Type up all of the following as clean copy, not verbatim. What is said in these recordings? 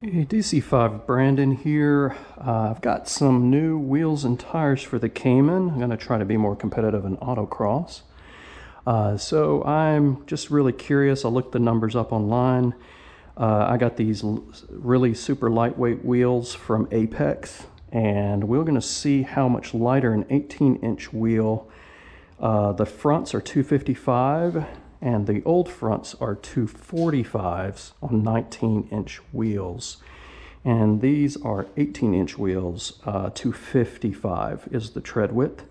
Hey, DC5 Brandon here. I've got some new wheels and tires for the Cayman. I'm going to try to be more competitive in autocross. So I'm just really curious. I looked the numbers up online. I got these really super lightweight wheels from Apex, and we're going to see how much lighter an 18-inch wheel. The fronts are 255 and the old fronts are 245s on 19-inch wheels. And these are 18-inch wheels. 255 is the tread width,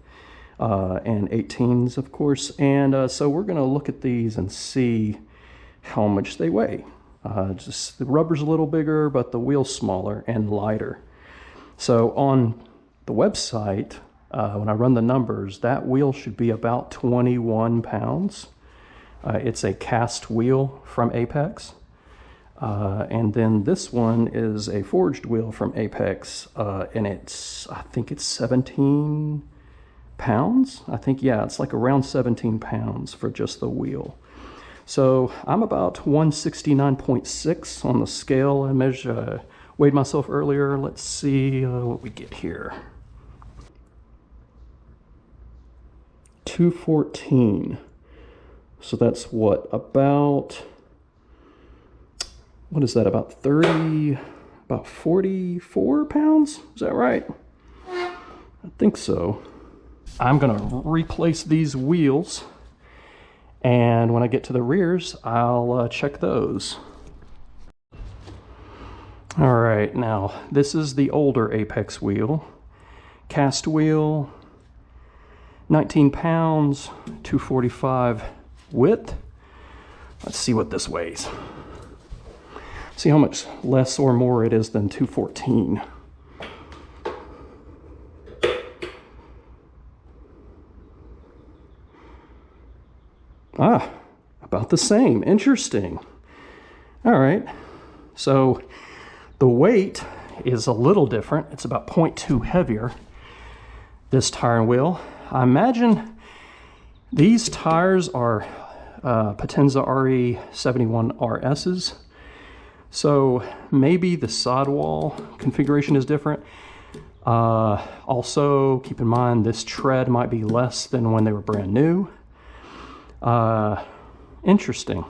and 18s, of course. And so we're going to look at these and see how much they weigh. Just the rubber's a little bigger, but the wheel's smaller and lighter. So on the website, when I run the numbers, that wheel should be about 21 pounds. It's a cast wheel from Apex. And then this one is a forged wheel from Apex, and I think it's 17 pounds. Yeah, it's like around 17 pounds for just the wheel. So I'm about 169.6 on the scale. I weighed myself earlier. Let's see what we get here. 214. So that's what is that, about 44 pounds? Is that right? I think so. I'm gonna replace these wheels, and when I get to the rears, I'll check those. All right, now this is the older Apex wheel. Cast wheel, 19 pounds, 245 width. Let's see what this weighs. See how much less or more it is than 214. About the same. Interesting. All right. So the weight is a little different. It's about 0.2 heavier, this tire and wheel. I imagine these tires are Potenza RE71 RS's. So maybe the sidewall configuration is different. Also, keep in mind this tread might be less than when they were brand new. Interesting.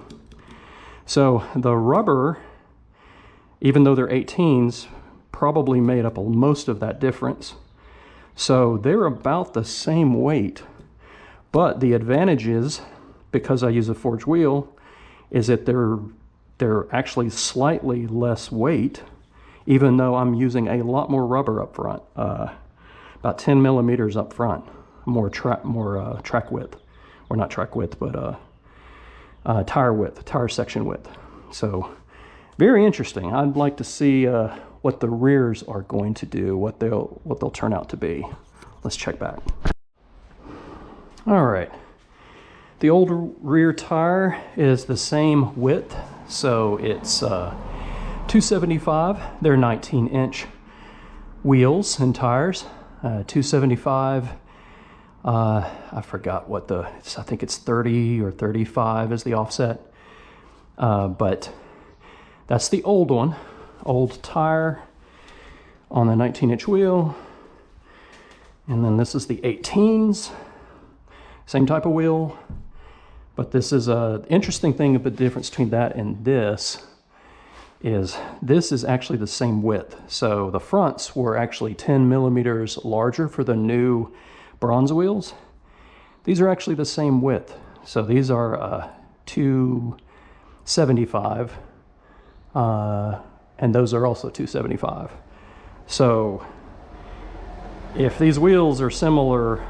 So the rubber, even though they're 18s, probably made up most of that difference. So they're about the same weight, but the advantage is, because I use a forged wheel, is that they're actually slightly less weight, even though I'm using a lot more rubber up front, about 10 millimeters up front, more track width, or not track width, but tire width, tire section width. So very interesting. I'd like to see what the rears are going to do, what they'll turn out to be. Let's check back. All right, the old rear tire is the same width, so it's 275. They're 19-inch wheels and tires. 275. I forgot what I think it's 30 or 35 is the offset, but that's the old one. Old tire on the 19-inch wheel. And then this is the 18s, same type of wheel, but this is a interesting thing. The difference between that and this is actually the same width. So the fronts were actually 10 millimeters larger for the new bronze wheels. These are actually the same width. So these are 275, and those are also 275. So if these wheels are similar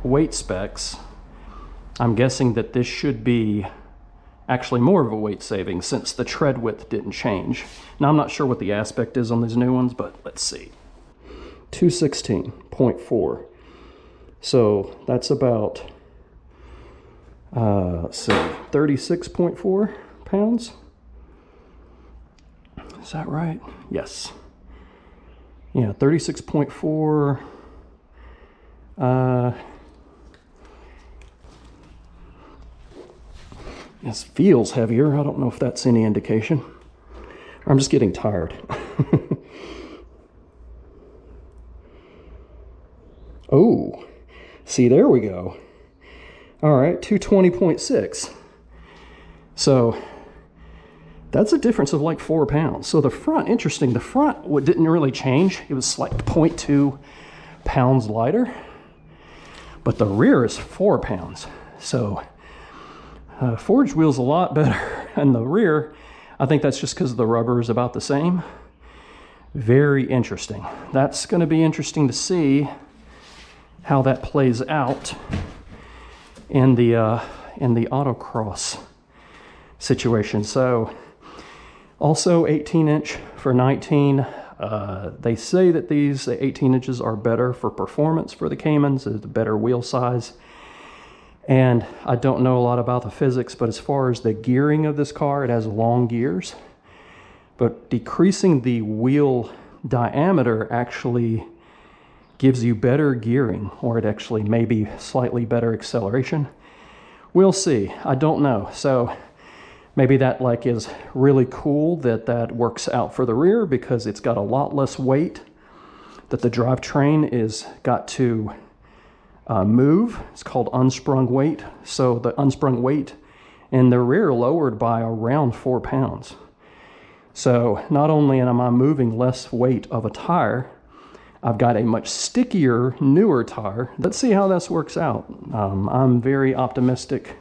weight specs, I'm guessing that this should be actually more of a weight saving since the tread width didn't change. Now I'm not sure what the aspect is on these new ones, but let's see. 216.4. So that's about, let's see, 36.4 pounds. Is that right? Yes. Yeah, 36.4. This feels heavier. I don't know if that's any indication. I'm just getting tired. Oh, see, there we go. All right, 220.6. So that's a difference of like 4 pounds. So the front, interesting, the front didn't really change. It was like 0.2 pounds lighter, but the rear is 4 pounds. So forged wheel's a lot better. And the rear, I think that's just because the rubber is about the same. Very interesting. That's going to be interesting to see how that plays out in the autocross situation. So also 18-inch for 19. They say that these 18 inches are better for performance for the Caymans, is the better wheel size. And I don't know a lot about the physics, but as far as the gearing of this car, it has long gears. But decreasing the wheel diameter actually gives you better gearing, or it actually may be slightly better acceleration. We'll see. I don't know. So maybe that like is really cool that that works out for the rear because it's got a lot less weight that the drivetrain is got to move. It's called unsprung weight. So the unsprung weight in the rear lowered by around 4 pounds. So not only am I moving less weight of a tire, I've got a much stickier, newer tire. Let's see how this works out. I'm very optimistic.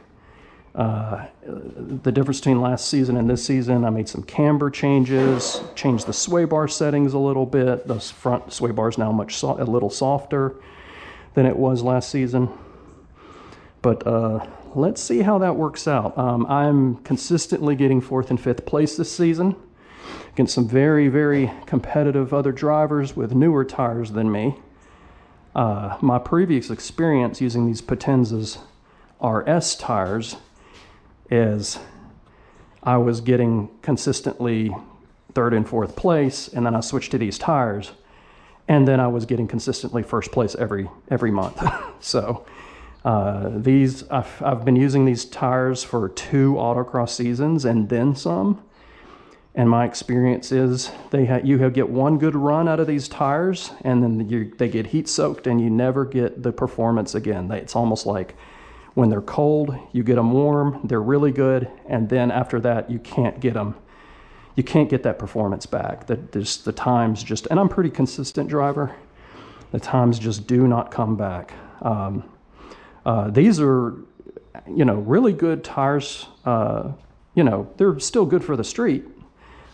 The difference between last season and this season, I made some camber changes, changed the sway bar settings a little bit. Those front sway bars now a little softer than it was last season. But let's see how that works out. I'm consistently getting 4th and 5th place this season against some very, very competitive other drivers with newer tires than me. My previous experience using these Potenzas RS tires is I was getting consistently 3rd and 4th place, and then I switched to these tires, and then I was getting consistently 1st place every month. So I've been using these tires for 2 autocross seasons and then some. And my experience is you get one good run out of these tires, and then they get heat soaked, and you never get the performance again. It's almost like when they're cold, you get them warm, they're really good, and then after that, you can't get them. You can't get that performance back. The times just, and I'm a pretty consistent driver, the times just do not come back. These are, really good tires. They're still good for the street.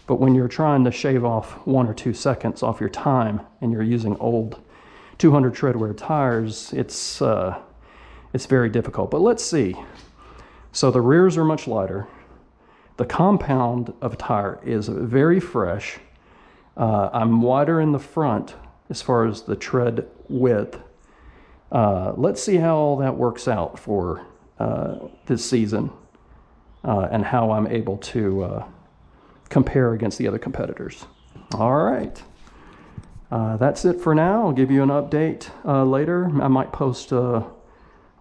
But when you're trying to shave off 1 or 2 seconds off your time and you're using old 200 treadwear tires, it's very difficult. But let's see. So the rears are much lighter. The compound of tire is very fresh. I'm wider in the front as far as the tread width. Let's see how all that works out for this season and how I'm able to compare against the other competitors. All right, that's it for now. I'll give you an update later. I might post a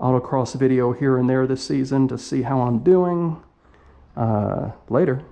autocross video here and there this season to see how I'm doing. Later.